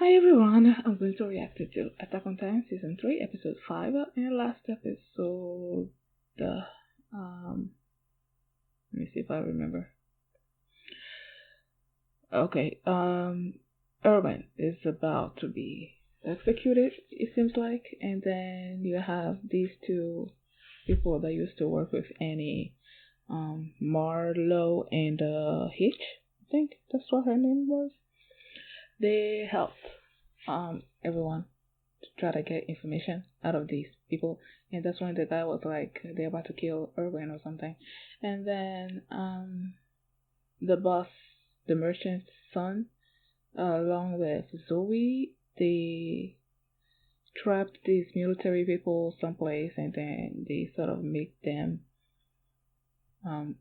Hi everyone, I'm going to react to Attack on Titan Season 3, Episode 5, and last episode, the, let me see if I remember. Okay, Urban is about to be executed, it seems like, and then you have these two people that used to work with Annie, Marlo and Hitch, I think that's what her name was. They helped everyone to try to get information out of these people, and that's when the guy was like they're about to kill Irwin or something, and then the boss, the merchant's son, along with Zoe, they trapped these military people someplace, and then they sort of make them um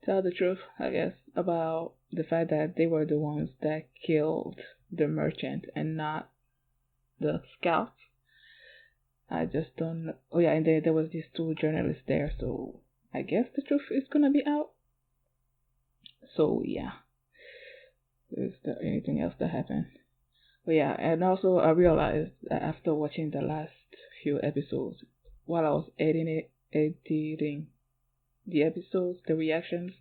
tell the truth, I guess, about the fact that they were the ones that killed the merchant and not the scouts. I just don't know. Oh, yeah, and there was these two journalists there, so I guess the truth is gonna be out. So, yeah. Is there anything else that happened? But yeah, and also I realized that after watching the last few episodes, while I was editing the episodes, the reactions,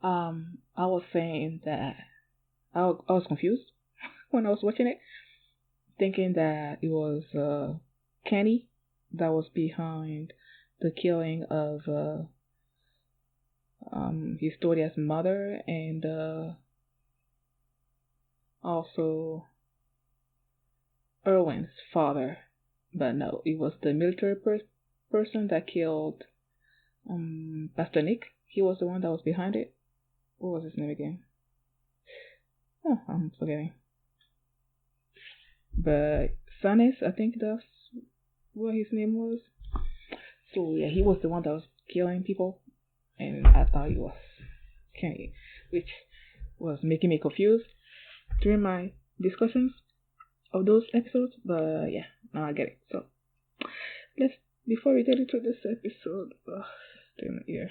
I was saying that I was confused when I was watching it, thinking that it was Kenny that was behind the killing of Historia's mother and also Erwin's father. But no, it was the military person that killed Pastor Nick. He was the one that was behind it. What was his name again? Oh, I'm forgetting. But Sanis, I think that's what his name was. So yeah, he was the one that was killing people, and I thought it was Kenny, which was making me confused during my discussions of those episodes. But yeah, now I get it. So let's before we get into this episode, stay in my ear.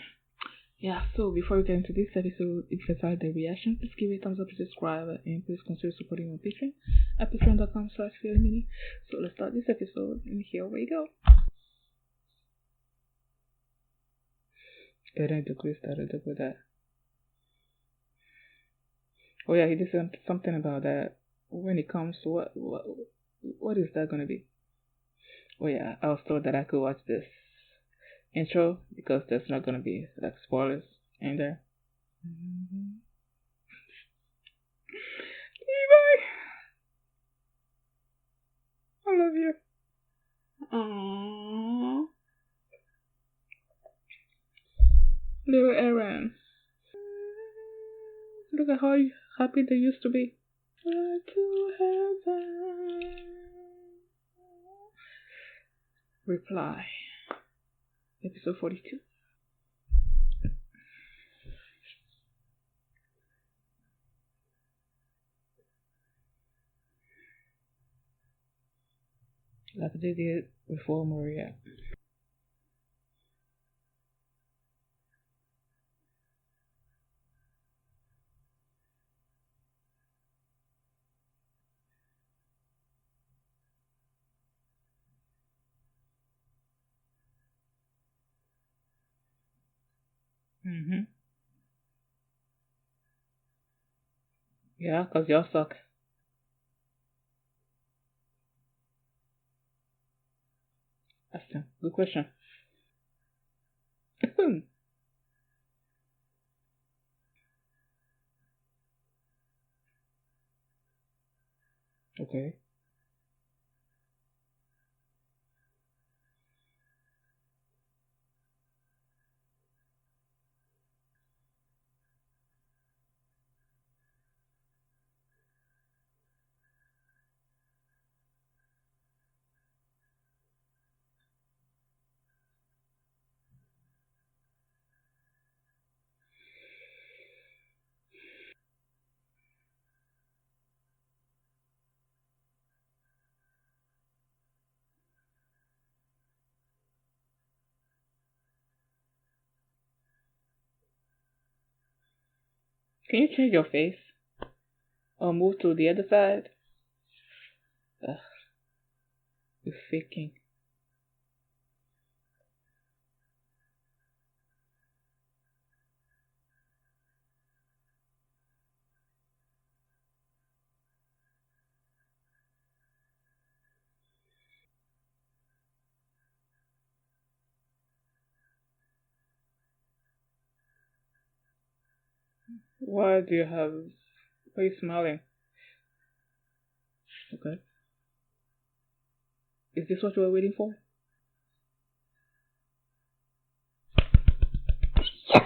Yeah, so before we get into this episode, if you enjoyed the reaction, please give it a thumbs up, subscribe, and please consider supporting me on Patreon at patreon.com/feelingmini. So let's start this episode, and here we go. Getting the quiz started up with that. Oh yeah, he did something about that. When it comes to what is that gonna be? Oh yeah, I was told that I could watch this intro because there's not gonna be like spoilers in there. Levi, I love you. Aww. Little Aaron. Look at how happy they used to be. To heaven. Reply. Episode 42. Like they did before Maria. Mm-hmm. Yeah, because y'all suck. That's a good question. Okay. Can you change your face or move to the other side? Ugh, you're faking. Why do you have? Why are you smiling? Okay. Is this what you were waiting for? Yes!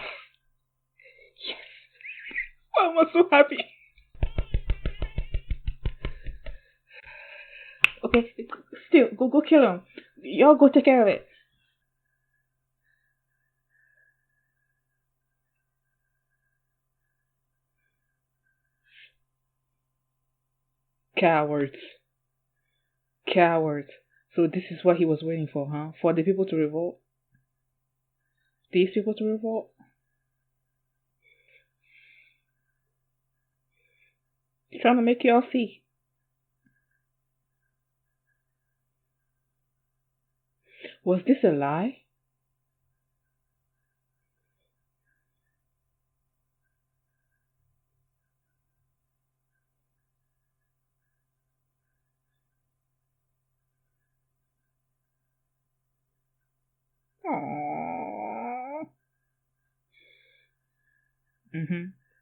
Yes! Why am I so happy? Okay, still, go kill him. Y'all go take care of it. Cowards. Cowards. So this is what he was waiting for, huh? For the people to revolt? These people to revolt? He's trying to make y'all see. Was this a lie? Aww.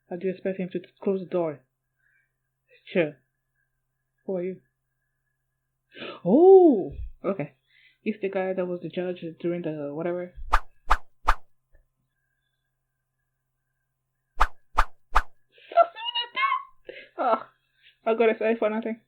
How do you expect him to close the door? Sure. Who are you? Oh! Okay. He's the guy that was the judge during the whatever. So soon at that! Oh, I gotta say for nothing.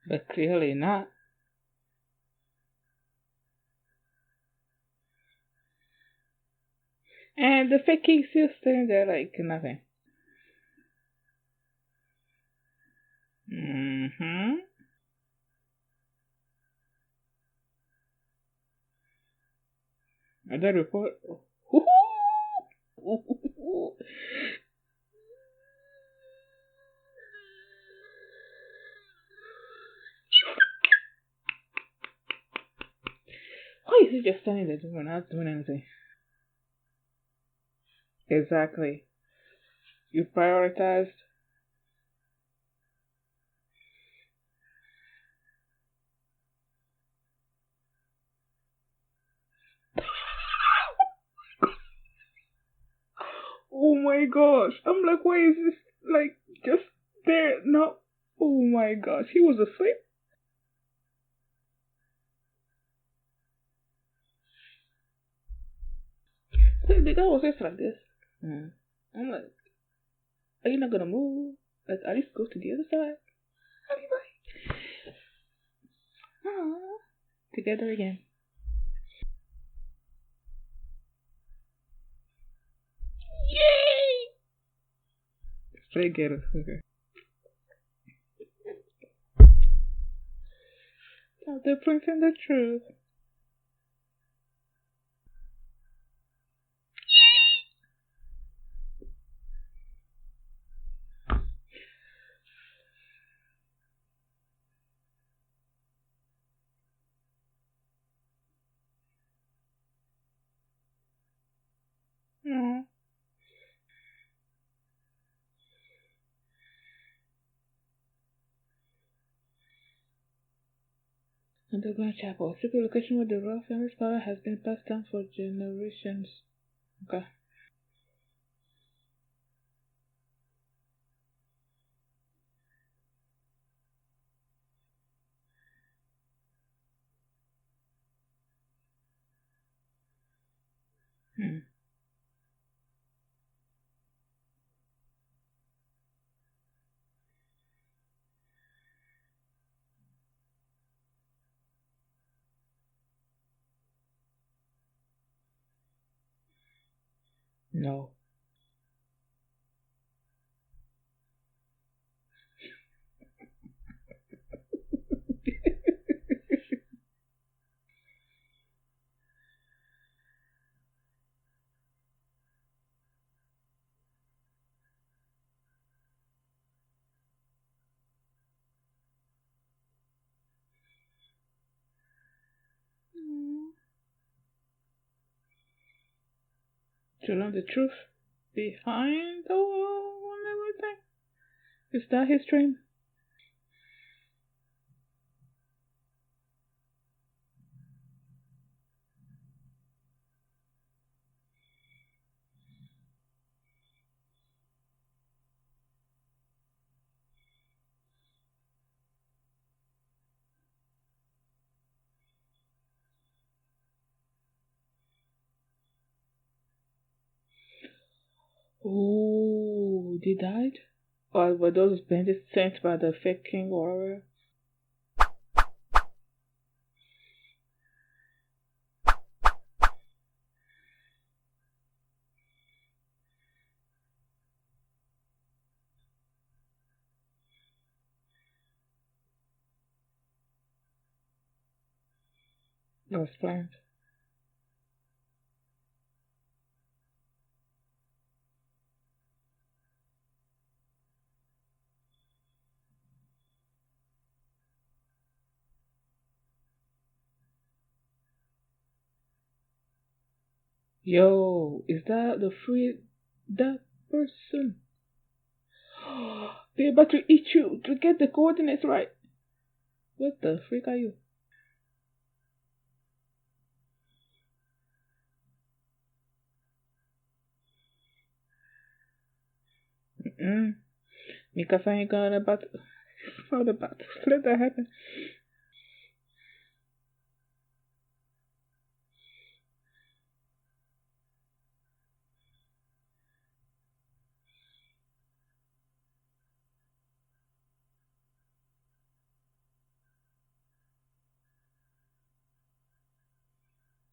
But clearly not. And the fake king's still standing there like nothing. Mm-hmm. And that report. Why is he just standing there doing not doing anything? Exactly. You prioritized. Oh my gosh. I'm like, why is this like just there? No. Oh my gosh. He was asleep. The guy was just like this. I'm like, are you not gonna move? Like, at least go to the other side. I'll be back. Aww. Together again. Yay! Straight ghetto. Okay. Now the prince and the truth. Aww. Underground chapel, a secret location where the royal family's power has been passed down for generations. Okay. Hmm. No. Mm. To learn the truth behind the wall and everything. Is that his dream? Oh, they died? Or were those bandits sent by the fake king warrior? That was planned. Yo, is that the free that person? They're about to eat you to get the coordinates right. What the freak are you? Mm-mm. Mikasa ain't gonna about to, not about to let that happen.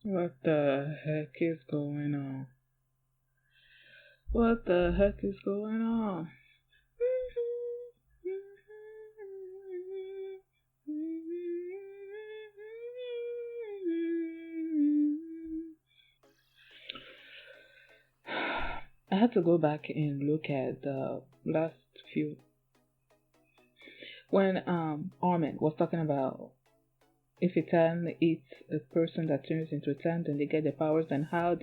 What the heck is going on? What the heck is going on? I had to go back and look at the last few when Armin was talking about if a Titan eats a person that turns into a Titan, then they get their powers. Then how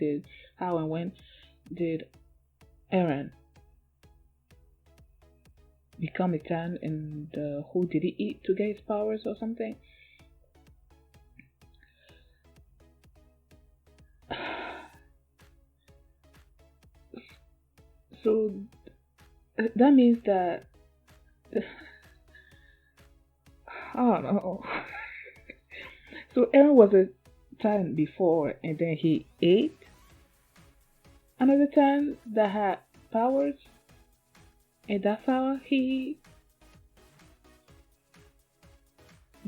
and when did Eren become a Titan, and who did he eat to get his powers or something? So that means that I don't know. So Eren was a Titan before, and then he ate another Titan that had powers, and that's how he.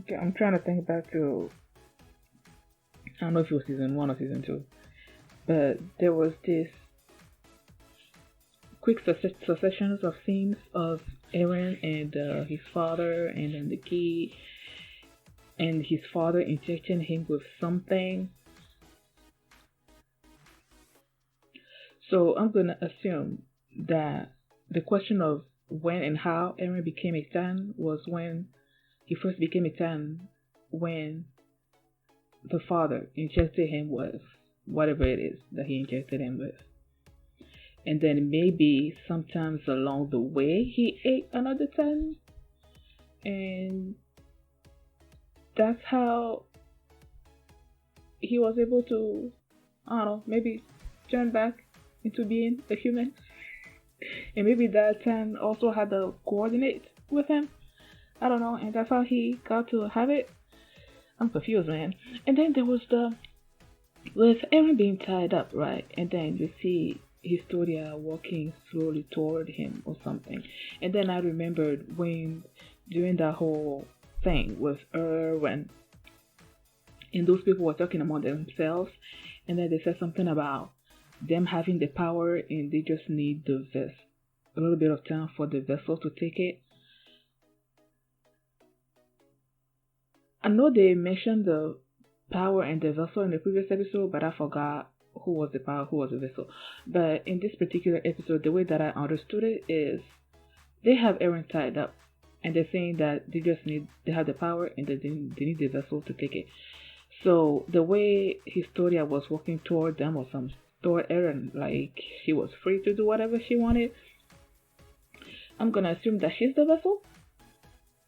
Okay, I'm trying to think back to. I don't know if it was season one or season two, but there was this quick successions of scenes of Eren and his father, and then the key, and his father injecting him with something. So I'm gonna assume that the question of when and how Eren became a Titan was when he first became a Titan, when the father injected him with whatever it is that he injected him with. And then maybe sometimes along the way he ate another Titan, and that's how he was able to, I don't know, maybe turn back into being a human. And maybe that Titan also had the coordinate with him. I don't know, and that's how he got to have it. I'm confused, man. And then there was the with Eren being tied up, right? And then you see Historia walking slowly toward him or something. And then I remembered when during that whole thing with Erwin, and those people were talking among themselves, and then they said something about them having the power and they just need a little bit of time for the vessel to take it. I know they mentioned the power and the vessel in the previous episode, but I forgot who was the power, who was the vessel. But in this particular episode, the way that I understood it is they have Eren tied up, and they're saying that they have the power and they need the vessel to take it. So the way Historia was working toward them or some toward Eren, like she was free to do whatever she wanted, I'm gonna assume that she's the vessel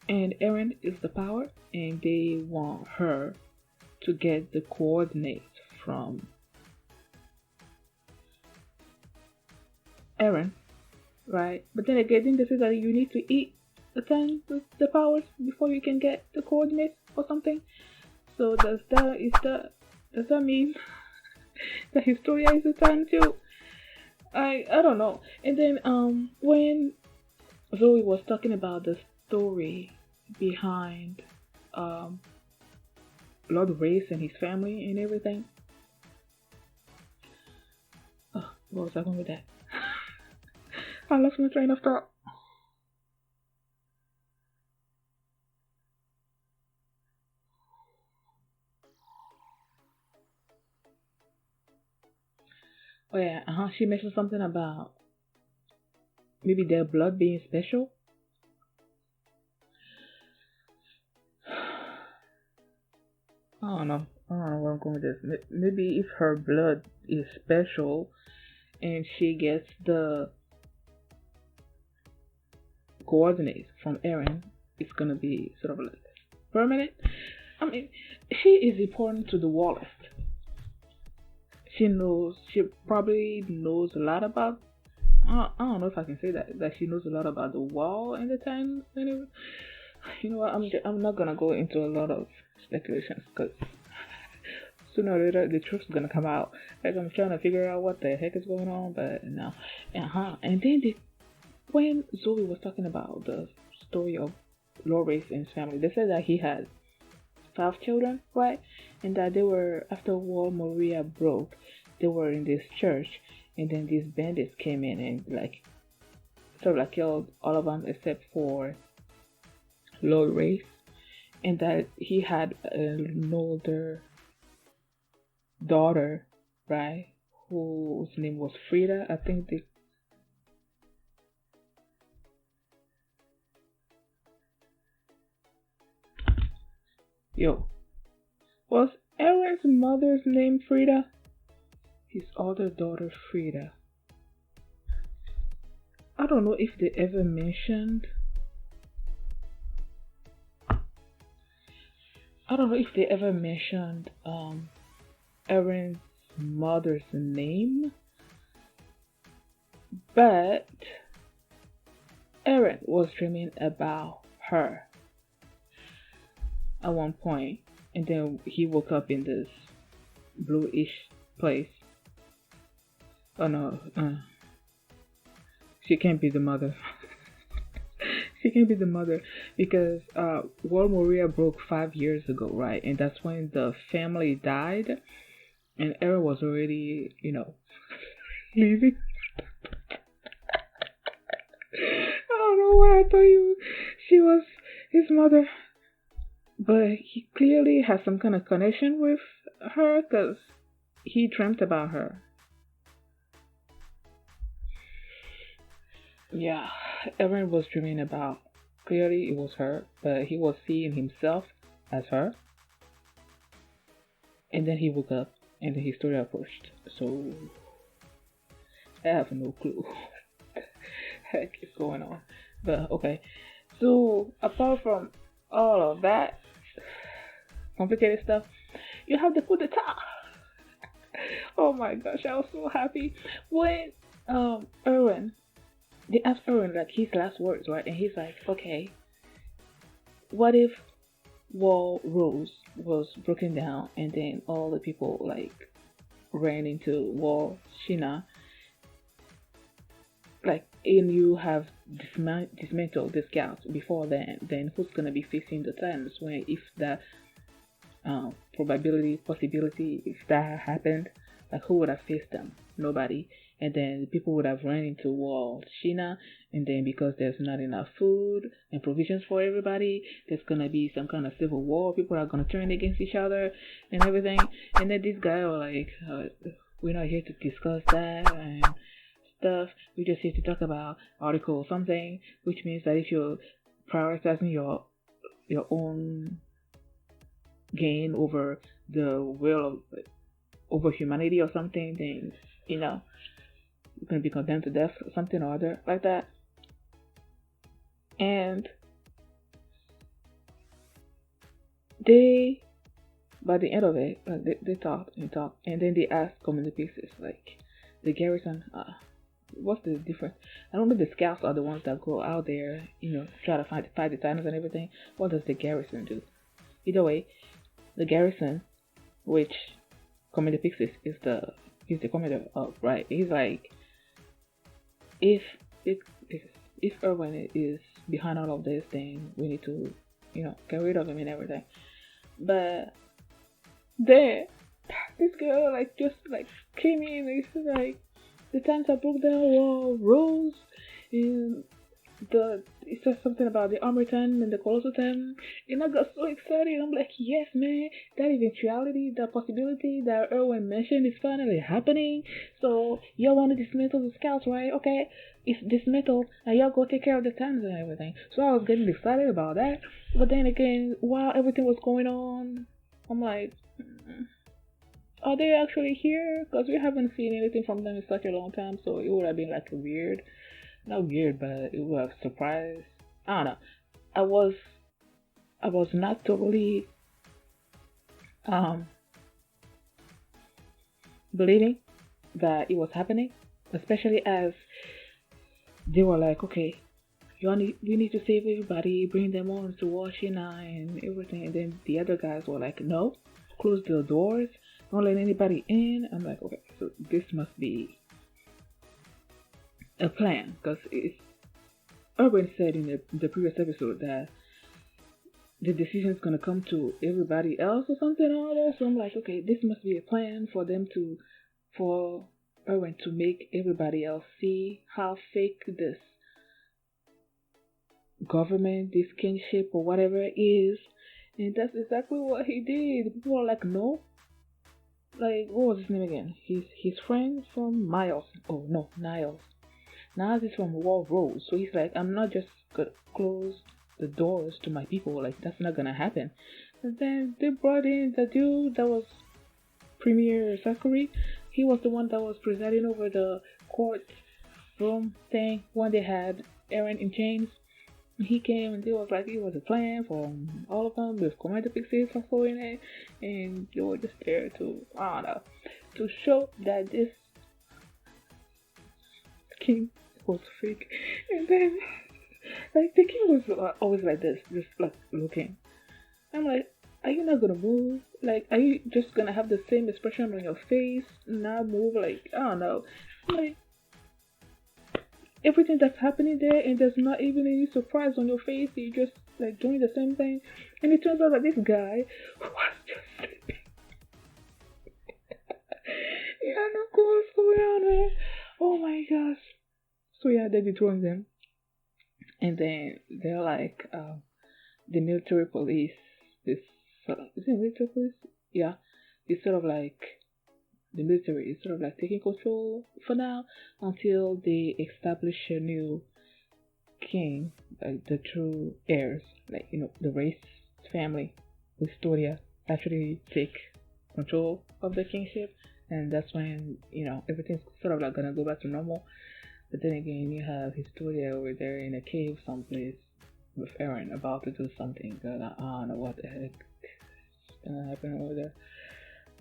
and Eren is the power, and they want her to get the coordinates from Eren, right? But then again, didn't they say that you need to eat the time with the powers before you can get the coordinates or something? So does that mean that Historia is the time too? I don't know. And then when Zoe was talking about the story behind Lord Race and his family and everything. Oh, what was I going with that? I lost my train of thought. Oh yeah, she mentioned something about maybe their blood being special. I don't know where I'm going with this. Maybe if her blood is special and she gets the coordinates from Eren, it's gonna be sort of like permanent. I mean, she is important to the Wallist. She probably knows a lot about. I don't know if I can say that she knows a lot about the wall and the time. Anyway, you know what? I'm not gonna go into a lot of speculations because sooner or later the truth's gonna come out. Like I'm trying to figure out what the heck is going on, but no. And then when Zoe was talking about the story of Lord Race and his family, they said that he had 5 children, right? And that they were, after War Moria broke, they were in this church, and then these bandits came in and sort of killed all of them except for Lord Race, and that he had an older daughter, right, whose name was Frida. I think was Eren's mother's name Frida? His other daughter Frida. I don't know if they ever mentioned. Eren's mother's name, but Eren was dreaming about her at one point, and then he woke up in this bluish place. Oh no, she can't be the mother. She can't be the mother because War Moria broke 5 years ago, right? And that's when the family died, and Eren was already, leaving. I don't know why I thought she was his mother, but he clearly has some kind of connection with her because he dreamt about her. Yeah, Eren was dreaming about. Clearly, it was her, but he was seeing himself as her. And then he woke up, and the Historia approached. So I have no clue what the heck is going on. But okay, so apart from all of that complicated stuff, you have the coup d'etat. Oh my gosh, I was so happy when Eren. They asked Eren his last words, right? And he's like, okay, what if Wall Rose was broken down and then all the people ran into Wall Shina, and you have dismantled the scouts before then who's gonna be facing the Titans if that possibility, if that happened, Like, who would have faced them? Nobody. And then people would have run into war with China, and then because there's not enough food and provisions for everybody, there's gonna be some kind of civil war. People are gonna turn against each other and everything. And then this guy was like, we're not here to discuss that and stuff. We're just here to talk about Article something, which means that if you're prioritizing your own gain over the will of over humanity or something, then you know you're gonna be condemned to death or something or other like that. And they, by the end of it, they talked and talked, and then they asked community pieces like the garrison. What's the difference? I don't know. The scouts are the ones that go out there, try to fight the Titans and everything. What does the garrison do? Either way, the garrison, which Commander Pixis he's the commander of, right? He's like, if Erwin is behind all of this, then we need to, get rid of him and everything. But then this girl just came in and she's like, the times I broke down wall rose and it says something about the armor time and the colossal time, and I got so excited. I'm like, yes, man, that eventuality, that possibility that Erwin mentioned is finally happening. So y'all want to dismantle the scouts, right? Okay, it's dismantled, and y'all go take care of the times and everything. So I was getting excited about that. But then again, while everything was going on, I'm like, are they actually here? Because we haven't seen anything from them in such a long time, so it would have been weird. Not weird, but it would have surprised. I don't know. I was not totally believing that it was happening, especially as they were like, okay, we need to save everybody, bring them on to Washington and everything. And then the other guys were like, no, close the doors, don't let anybody in. I'm like, okay, so this must be a plan, because Urban said in the previous episode that the decision is gonna come to everybody else or something or other. So I'm like, okay, this must be a plan for Urban to make everybody else see how fake this government, this kinship or whatever it is, and that's exactly what he did. People are like, no. Like, what was his name again? His friend from Miles. Oh no, Niles. Niles is from War Rose. So he's like, I'm not just gonna close the doors to my people. Like, that's not gonna happen. And then they brought in the dude that was Premier Sakuri. He was the one that was presiding over the court room thing when they had Eren in chains. He came and it was like it was a plan for all of them with Commander Pixie also in it, and they were just there to, I don't know, to show that this king was fake. And then like the king was always like this, just like looking. I'm like, are you not gonna move? Like, are you just gonna have the same expression on your face, not move? Like, I don't know, like everything that's happening there, and there's not even any surprise on your face. You're just like doing the same thing, and it turns out that this guy was just sleeping. Yeah, no clue what's going on, man. Oh my gosh. So yeah, they dethrone them, and then they're like, the military police. This is it military police? Yeah, it's sort of like the military is sort of like taking control for now until they establish a new king, like the true heirs, like the race family, Historia, actually take control of the kingship, and that's when everything's sort of like gonna go back to normal. But then again, you have Historia over there in a cave someplace with Eren about to do something. God, I don't know what the heck is gonna happen over there.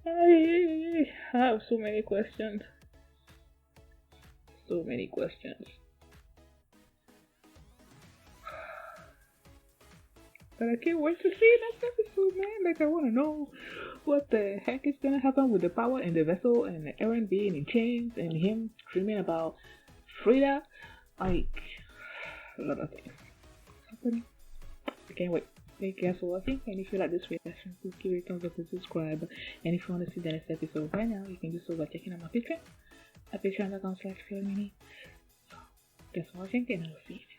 I have so many questions. So many questions. But I can't wait to see next episode, man. Like, I want to know what the heck is gonna happen with the power in the vessel and Eren being in chains and him dreaming about Frida. Like, a lot of things happening. I can't wait. Thank you guys for watching. And if you like this reaction, please give it a thumbs up and subscribe. And if you want to see the next episode right now, you can do so by checking out my Patreon at patreon.com/KillerMini. So, thanks for watching, and I'll see you.